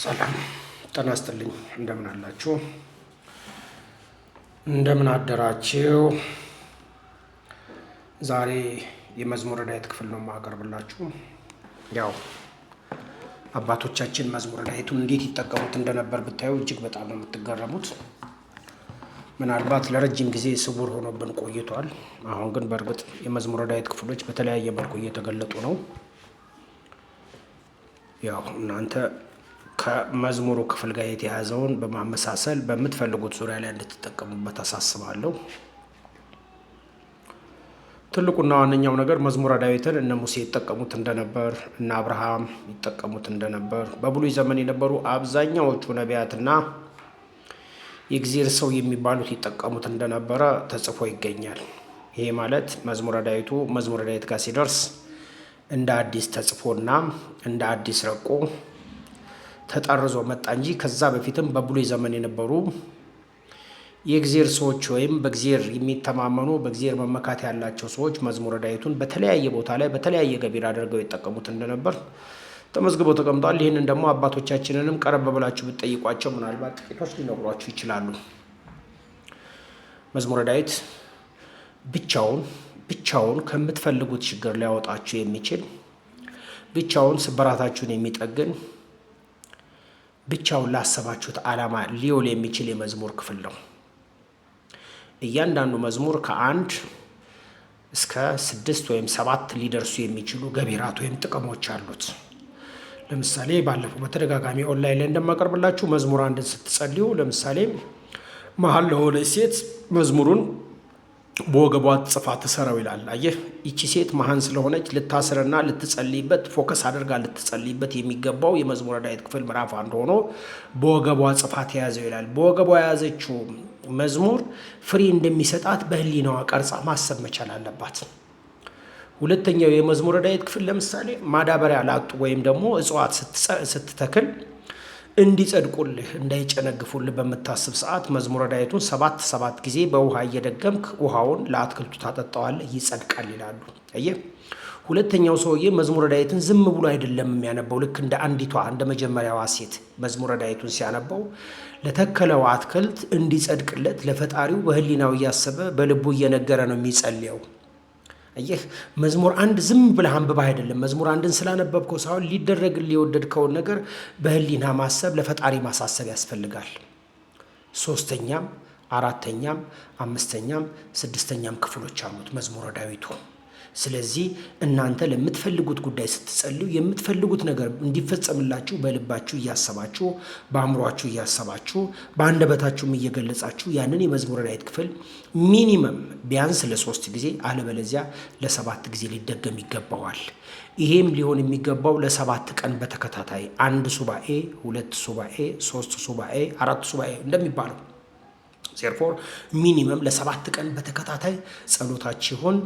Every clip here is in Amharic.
ሰላም ጤና ይስጥልኝ። እንደምን አላችሁ? እንደምን አደራችሁ? ዛሬ የመዝሙረ ዳዊት ክፍል ነው የማቀርብላችሁ። ያው አባቶቻችን መዝሙረ ዳዊቱን እንዴት ይጠቀሙት እንደነበር ብታዩ እጅግ በጣም ነው የምትገረሙት። ምናልባት ለረጅም ጊዜ ስውር ሆኖብን ቆይቷል። አሁን ግን በእርግጥ የመዝሙረ ዳዊት ክፍሎች በተለያየ መልኩ እየተገለጡ ነው። ያው እናንተ ከመዝሙሩ ክፍል ጋር የተያዘውን በማመሳሰል በምትፈልጉት ዙሪያ ላይ እንድትጠቀሙበት አሳስባለሁ። ትልቁና ዋነኛው ነገር መዝሙረ ዳዊትን እነ ሙሴ ይጠቀሙት እንደነበር፣ እነ አብርሃም ይጠቀሙት እንደነበር፣ በብሉይ ዘመን የነበሩ አብዛኛዎቹ ነቢያትና የእግዚአብሔር ሰው የሚባሉት ይጠቀሙት እንደነበረ ተጽፎ ይገኛል። ይሄ ማለት መዝሙረ ዳዊት ጋር ሲደርስ እንደ አዲስ ተጽፎና እንደ አዲስ ረቆ ተጠርዞ መጣ እንጂ ከዛ በፊትም በብሉይ ዘመን የነበሩ የእግዚአብሔር ሰዎች ወይም በእግዚአብሔር የሚተማመኑ በእግዚአብሔር መመካት ያላቸው ሰዎች መዝሙረ ዳዊቱን በተለያየ ቦታ ላይ በተለያየ ገቢር አድርገው ይጠቀሙት እንደነበር ተመዝግቦ ተቀምጧል። ይህንን ደግሞ አባቶቻችንንም ቀረብ ብላችሁ ብትጠይቋቸው ምናልባት ጥቂቶች ሊነግሯችሁ ይችላሉ። መዝሙረ ዳዊት ብቻውን ከምትፈልጉት ችግር ሊያወጣችሁ የሚችል ብቻውን ስብራታችሁን የሚጠግን ብቻውን ላሰባችሁት ዓላማ ሊውል የሚችል የመዝሙር ክፍል ነው። እያንዳንዱ መዝሙር ከ1 እስከ 6 ወይም 7 ሊደርሱ የሚችሉ ገቢራት ወይም ጥቅሞች አሉት። ለምሳሌ ባለፈው በተደጋጋሚ ኦንላይን ላይ እንደማቀርብላችሁ መዝሙር 1ን ስትጸልዩ ለምሳሌ መሀል ለሆነች ሴት መዝሙሩን በወገቧ ጽፋ ትሰረው ይላል። አየህ፣ ይቺ ሴት መሀን ስለሆነች ልታስርና ልትጸልይበት ፎከስ አድርጋ ልትጸልይበት የሚገባው የመዝሙረ ዳዊት ክፍል ምዕራፍ 1 ሆኖ በወገቧ ጽፋ ተያዘው ይላል። በወገቧ የያዘችው መዝሙር ፍሬ እንደሚሰጣት በህሊናዋ ቀርጻ ማሰብ መቻል አለባት። ሁለተኛው የመዝሙረ ዳዊት ክፍል ለምሳሌ ማዳበሪያ ላጡ ወይም ደግሞ እጽዋት ስትተክል እንዲጸድቁልህ እንዳይጨነግፉልህ በምታስብ ሰዓት መዝሙረ ዳዊቱን 7 ጊዜ በውሃ እየደገምክ ውሃውን ለአትክልቱ ታጠጣዋለህ፣ ይጸድቃል ይላሉ። አየህ፣ ሁለተኛው ሰውዬ መዝሙረ ዳዊትን ዝም ብሎ አይደለም የሚያነበው። ልክ እንደ መጀመሪያዋ ሴት መዝሙረ ዳዊቱን ሲያነበው ለተከለው አትክልት እንዲጸድቅለት ለፈጣሪው በህሊናው እያሰበ በልቡ እየነገረ ነው የሚጸልየው። አየህ፣ መዝሙር 1 ዝም ብለህ አንብበህ አይደለም። መዝሙር 1ን ስላነበብከው ሳይሆን ሊደረግልህ የወደድከውን ነገር በህሊና ማሰብ ለፈጣሪ ማሳሰብ ያስፈልጋል። 3ኛም 4ኛም 5ኛም 6ኛም ክፍሎች አሉት መዝሙረ ዳዊቱ። ስለዚህ እናንተ ለምትፈልጉት ጉዳይ ስትጸልዩ የምትፈልጉት ነገር እንዲፈጸምላችሁ በልባችሁ እያሰባችሁ በአእምሯችሁ እያሰባችሁ በአንደበታችሁም እየገለጻችሁ ያንን የመዝሙረ ዳዊት ክፍል ሚኒመም ቢያንስ ለ3 ጊዜ አለበለዚያ ለ7 ጊዜ ሊደገም ይገባዋል። ይሄም ሊሆን የሚገባው ለ7 ቀን በተከታታይ 1 ሱባኤ፣ 2 ሱባኤ፣ 3 ሱባኤ፣ 4 ሱባኤ እንደሚባለው ዜርፎር ሚኒመም ለ7 ቀን በተከታታይ ጸሎታችሁን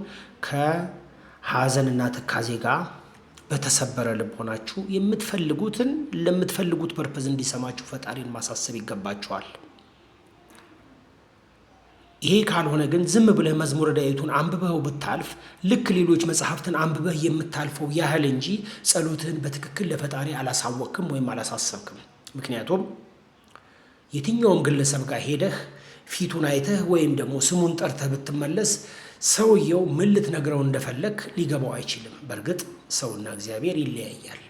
ከሐዘንና ትካዜ ጋር በተሰበረ ልብ ሆናችሁ ለምትፈልጉት ፐርፐዝ እንዲሰማችሁ ፈጣሪን ማሳሰብ ይገባችኋል። ይሄ ካልሆነ ግን ዝም ብለህ መዝሙረ ዳዊቱን አንብበው ብታልፍ ልክ ሌሎች መጽሐፍትን አንብበህ የምታልፈው ያህል እንጂ ጸሎትህን በትክክል ለፈጣሪ አላሳወቅክም ወይም አላሳሰብክም። ምክንያቱም የትኛውም ግለሰብ ጋር ሄደህ ፊቱን አይተህ ወይም ደግሞ ስሙን ጠርተህ ብትመለስ ሰውየው ምን ልትነግረው እንደፈለግ ሊገባው አይችልም። በእርግጥ ሰውና እግዚአብሔር ይለያያል።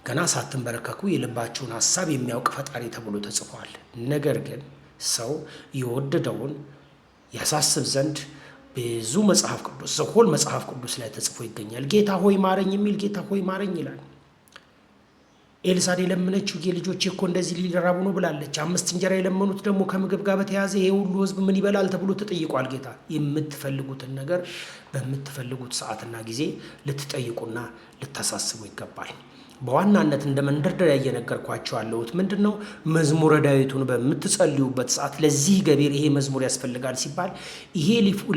ገና ሳትንበረከኩ የልባችሁን ሀሳብ የሚያውቅ ፈጣሪ ተብሎ ተጽፏል። ነገር ግን ሰው የወደደውን ያሳስብ ዘንድ ብዙ መጽሐፍ ቅዱስ ላይ ተጽፎ ይገኛል። ጌታ ሆይ ማረኝ የሚል ጌታ ሆይ ማረኝ ይላል። ኤልሳዕ የለመነችው የልጆቼ እኮ እንደዚህ ሊራቡ ነው ብላለች። 5 እንጀራ የለመኑት ደግሞ ከምግብ ጋር በተያያዘ ይሄ ሁሉ ሕዝብ ምን ይበላል ተብሎ ተጠይቋል። ጌታ የምትፈልጉትን ነገር በምትፈልጉት ሰዓትና ጊዜ ልትጠይቁና ልታሳስቡ ይገባል። በዋናነት እንደ መንደርደሪያ እየነገርኳቸው ያለሁት ምንድን ነው? መዝሙረ ዳዊቱን በምትጸልዩበት ሰዓት ለዚህ ገቢር ይሄ መዝሙር ያስፈልጋል ሲባል ይሄ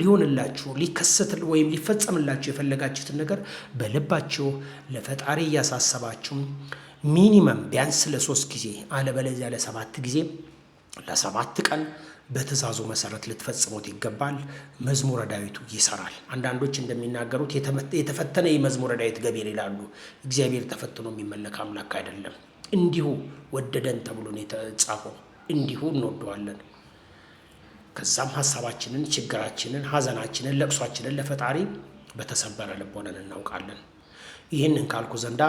ሊሆንላችሁ ሊከሰት ወይም ሊፈጸምላችሁ የፈለጋችሁትን ነገር በልባችሁ ለፈጣሪ እያሳሰባችሁ ሚኒመም ቢያንስ ለ3 ጊዜ አለበለዚያ ለ7 ጊዜ ለ7 ቀን በትእዛዙ መሰረት ልትፈጽሙት ይገባል። መዝሙረ ዳዊቱ ይሰራል። አንዳንዶች እንደሚናገሩት የተፈተነ የመዝሙረ ዳዊት ገቢር ይላሉ። እግዚአብሔር ተፈትኖ የሚመለክ አምላክ አይደለም። እንዲሁ ወደደን ተብሎ ነው የተጻፈው። እንዲሁ እንወደዋለን። ከዛም ሀሳባችንን፣ ችግራችንን፣ ሀዘናችንን፣ ለቅሷችንን ለፈጣሪ በተሰበረ ልብ ሆነን እናውቃለን። ይህንን ካልኩ ዘንዳ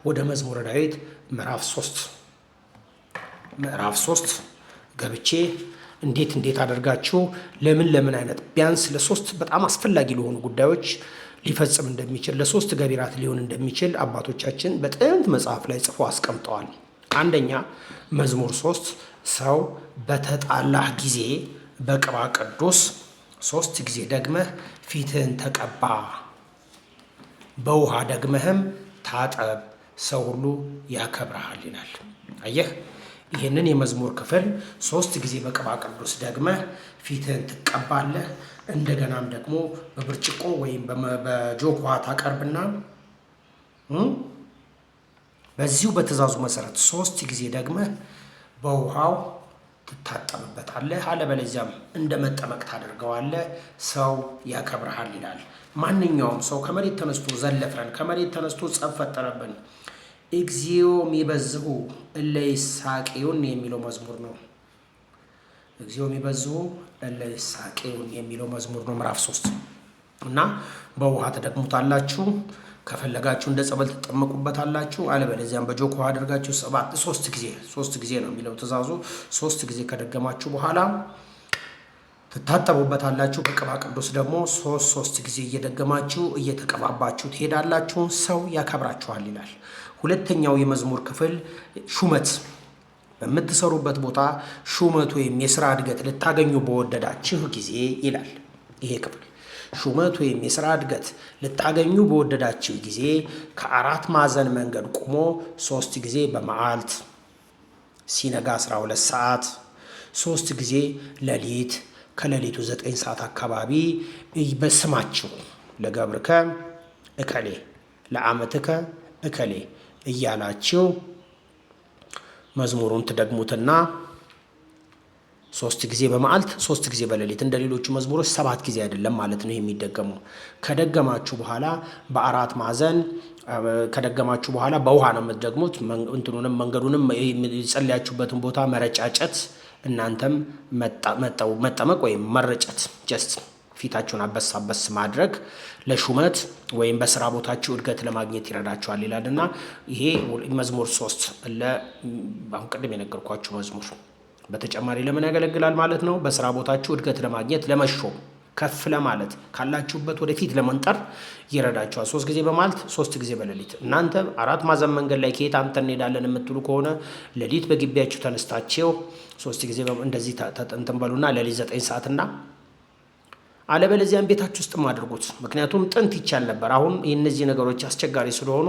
ወደ መዝሙረ ዳዊት ምዕራፍ 3 ገብቼ እንዴት አደርጋችሁ ለምን አይነት ቢያንስ ለሶስት በጣም አስፈላጊ ለሆኑ ጉዳዮች ሊፈጽም እንደሚችል ለሶስት ገቢራት ሊሆን እንደሚችል አባቶቻችን በጥንት መጽሐፍ ላይ ጽፎ አስቀምጠዋል። አንደኛ መዝሙር 3 ሰው በተጣላህ ጊዜ በቅባ ቅዱስ 3 ጊዜ ደግመህ ፊትህን ተቀባ፣ በውሃ ደግመህም ታጠብ፣ ሰው ሁሉ ያከብረሃል ይላል። አየህ፣ ይህንን የመዝሙር ክፍል 3 ጊዜ በቅባ ቅዱስ ደግመህ ፊትህን ትቀባለህ። እንደገናም ደግሞ በብርጭቆ ወይም በጆክ ውሃ ታቀርብና በዚሁ በትእዛዙ መሰረት 3 ጊዜ ደግመህ በውሃው ትታጠብበታለህ። አለበለዚያም እንደ መጠመቅ ታደርገዋለህ፣ ሰው ያከብረሃል ይላል። ማንኛውም ሰው ከመሬት ተነስቶ ዘለፈን፣ ከመሬት ተነስቶ ጸብ ፈጠረብን፣ እግዚኦ ሚበዝሁ እለ ይሳቅዩን የሚለው መዝሙር ነው። እግዚኦ ሚበዝሁ እለ ይሳቅዩን የሚለው መዝሙር ነው። ምዕራፍ 3 እና በውሃ ተደግሙታላችሁ። ከፈለጋችሁ እንደ ጸበል ትጠመቁበታላችሁ። አለበለዚያም በጆክ ውሃ አድርጋችሁ 3 ጊዜ ነው የሚለው ትእዛዙ። 3 ጊዜ ከደገማችሁ በኋላ ትታጠቡበታላችሁ። በቅባ ቅዱስ ደግሞ 3 ጊዜ እየደገማችሁ እየተቀባባችሁ ትሄዳላችሁ፣ ሰው ያከብራችኋል ይላል። ሁለተኛው የመዝሙር ክፍል ሹመት በምትሰሩበት ቦታ ሹመት ወይም የስራ እድገት ልታገኙ በወደዳችሁ ጊዜ ይላል። ይሄ ክፍል ሹመት ወይም የስራ እድገት ልታገኙ በወደዳችሁ ጊዜ ከ4 ማዕዘን መንገድ ቆሞ 3 ጊዜ በመዓልት ሲነጋ 12 ሰዓት፣ 3 ጊዜ ሌሊት ከሌሊቱ 9 ሰዓት አካባቢ በስማችሁ ለገብርከ እከሌ ለአመትከ እከሌ እያላችሁ መዝሙሩን ትደግሙትና 3 ጊዜ በመዓልት 3 ጊዜ በሌሊት እንደ ሌሎቹ መዝሙሮች 7 ጊዜ አይደለም ማለት ነው የሚደገመው። ከደገማችሁ በኋላ በ4 ማዕዘን ከደገማችሁ በኋላ በውሃ ነው የምትደግሙት። እንትኑንም መንገዱንም የጸለያችሁበትን ቦታ መረጫጨት፣ እናንተም መጠመቅ ወይም መረጨት ጀስት ፊታችሁን አበስ ማድረግ ለሹመት ወይም በስራ ቦታችሁ እድገት ለማግኘት ይረዳችኋል ይላልና ይሄ መዝሙር 3 አሁን ቅድም የነገርኳችሁ መዝሙር በተጨማሪ ለምን ያገለግላል ማለት ነው? በስራ ቦታችሁ እድገት ለማግኘት፣ ለመሾም፣ ከፍ ለማለት፣ ካላችሁበት ወደፊት ለመንጠር ይረዳችኋል። 3 ጊዜ በማለት 3 ጊዜ በሌሊት። እናንተ 4 ማዕዘን መንገድ ላይ ከየት አምጥተን እንሄዳለን የምትሉ ከሆነ ሌሊት በግቢያችሁ ተነስታችሁ 3 ጊዜ እንደዚህ እንትን በሉና ሌሊት 9 ሰዓትና አለበለዚያም ቤታችሁ ውስጥም አድርጉት። ምክንያቱም ጥንት ይቻል ነበር። አሁን እነዚህ ነገሮች አስቸጋሪ ስለሆኑ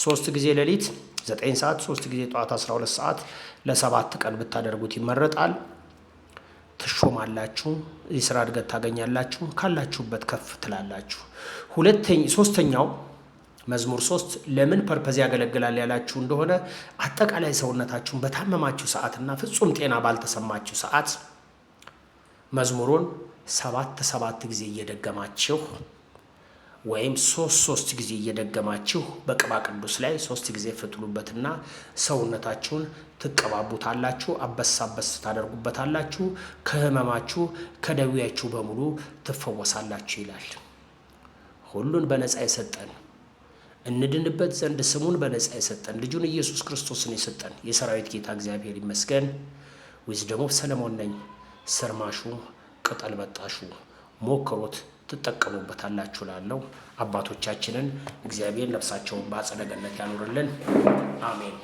3 ጊዜ ሌሊት 9 ሰዓት፣ 3 ጊዜ ጠዋት 12 ሰዓት ለ7 ቀን ብታደርጉት ይመረጣል። ትሾማላችሁ፣ የስራ እድገት ታገኛላችሁ፣ ካላችሁበት ከፍ ትላላችሁ። ሶስተኛው መዝሙር 3 ለምን ፐርፐዝ ያገለግላል ያላችሁ እንደሆነ አጠቃላይ ሰውነታችሁን በታመማችሁ ሰዓትና ፍጹም ጤና ባልተሰማችሁ ሰዓት መዝሙሩን 7 ጊዜ እየደገማችሁ ወይም 3 ጊዜ እየደገማችሁ በቅባ ቅዱስ ላይ 3 ጊዜ ፍትሉበትና ሰውነታችሁን ትቀባቡታላችሁ፣ አበስ ታደርጉበታላችሁ። ከህመማችሁ ከደዌያችሁ በሙሉ ትፈወሳላችሁ ይላል። ሁሉን በነፃ የሰጠን እንድንበት ዘንድ ስሙን በነፃ የሰጠን ልጁን ኢየሱስ ክርስቶስን የሰጠን የሰራዊት ጌታ እግዚአብሔር ይመስገን። ዊዝደም ኦፍ ሰለሞን ነኝ። ስርማሹ ቅጠል በጣሹ ሞክሩት፣ ትጠቀሙበታላችሁ። ላለው አባቶቻችንን እግዚአብሔር ነፍሳቸውን በአጸደ ገነት ያኑርልን። አሜን።